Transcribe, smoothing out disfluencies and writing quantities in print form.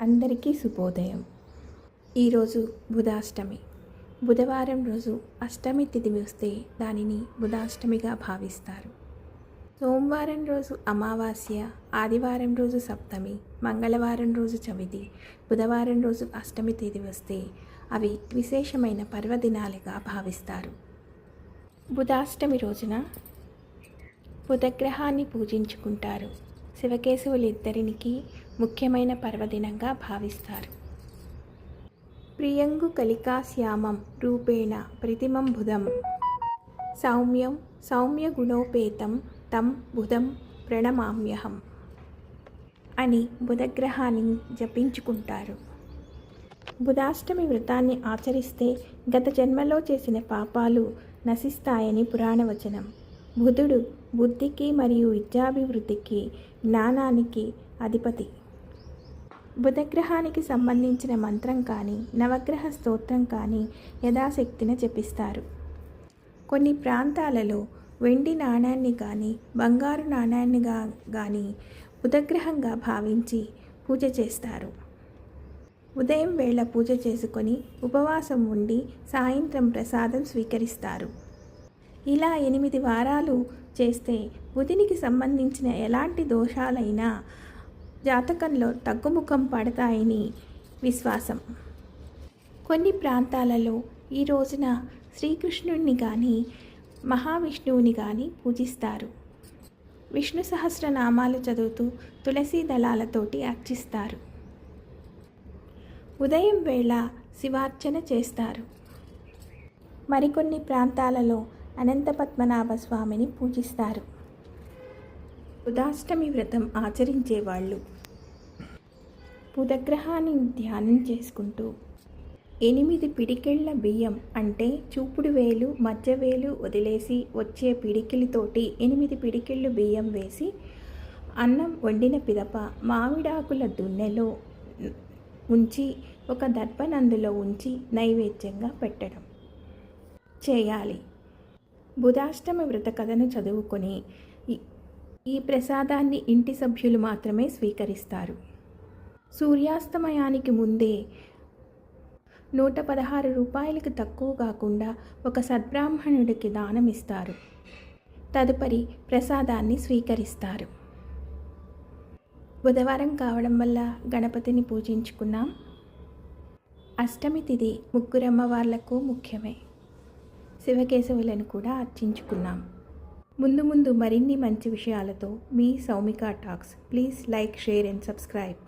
అందరికీ శుభోదయం. ఈరోజు బుధాష్టమి. బుధవారం రోజు అష్టమి తిథి వస్తే దానిని బుధాష్టమిగా భావిస్తారు. సోమవారం రోజు అమావాస్య, ఆదివారం రోజు సప్తమి, మంగళవారం రోజు చవితి, బుధవారం రోజు అష్టమి తిథి వస్తే అవి విశేషమైన పర్వదినాలుగా భావిస్తారు. బుధాష్టమి రోజున బుధగ్రహాన్ని పూజించుకుంటారు. శివకేశవులిద్దరికి ముఖ్యమైన పర్వదినంగా భావిస్తారు. ప్రియంగు కలికాశ్యామం రూపేణ ప్రతిమం బుధం సౌమ్య గుణోపేతం తం బుధం ప్రణమామ్యహం అని బుధగ్రహాన్ని జపించుకుంటారు. బుధాష్టమి వ్రతాన్ని ఆచరిస్తే గత జన్మలో చేసిన పాపాలు నశిస్తాయని పురాణవచనం. బుధుడు బుద్ధికి మరియు విద్యాభివృద్ధికి, జ్ఞానానికి అధిపతి. బుధగ్రహానికి సంబంధించిన మంత్రం కానీ, నవగ్రహ స్తోత్రం కానీ యథాశక్తిన జపిస్తారు. కొన్ని ప్రాంతాలలో వెండి నాణ్యాన్ని కానీ, బంగారు నాణ్యాన్ని కానీ బుధగ్రహంగా భావించి పూజ చేస్తారు. ఉదయం వేళ పూజ చేసుకొని ఉపవాసం ఉండి సాయంత్రం ప్రసాదం స్వీకరిస్తారు. ఇలా 8 వారాలు చేస్తే బుధునికి సంబంధించిన ఎలాంటి దోషాలైనా జాతకంలో తగ్గుముఖం పడతాయని విశ్వాసం. కొన్ని ప్రాంతాలలో ఈ రోజున శ్రీకృష్ణుడిని కానీ, మహావిష్ణువుని కానీ పూజిస్తారు. విష్ణు సహస్రనామాలు చదువుతూ తులసి దళాలతోటి అర్చిస్తారు. ఉదయం వేళ శివార్చన చేస్తారు. మరికొన్ని ప్రాంతాలలో అనంత పద్మనాభ స్వామిని పూజిస్తారు. బుధాష్టమి వ్రతం ఆచరించేవాళ్ళు బుధగ్రహాన్ని ధ్యానం చేసుకుంటూ 8 పిడికిళ్ళ బియ్యం అంటే చూపుడు వేలు, మధ్య వేలు వదిలేసి వచ్చే పిడికిలితోటి 8 పిడికిళ్ళు బియ్యం వేసి అన్నం వండిన పిదప మామిడాకుల దున్నెలో ఉంచి ఒక దర్పనందులో ఉంచి నైవేద్యంగా పెట్టడం చేయాలి. బుధాష్టమి వ్రత కథను చదువుకొని ఈ ప్రసాదాన్ని ఇంటి సభ్యులు మాత్రమే స్వీకరిస్తారు. సూర్యాస్తమయానికి ముందే 116 రూపాయలకు తక్కువ కాకుండా ఒక సద్బ్రాహ్మణుడికి దానం ఇస్తారు. తదుపరి ప్రసాదాన్ని స్వీకరిస్తారు. బుధవారం కావడం వల్ల గణపతిని పూజించుకున్నాం. అష్టమి తిథి ముగ్గురమ్మవార్లకు ముఖ్యమే. శివకేశవులను కూడా అర్చించుకున్నాం. ముందు మరిన్ని మంచి విషయాలతో మీ Soumika talks. Please like, share and subscribe.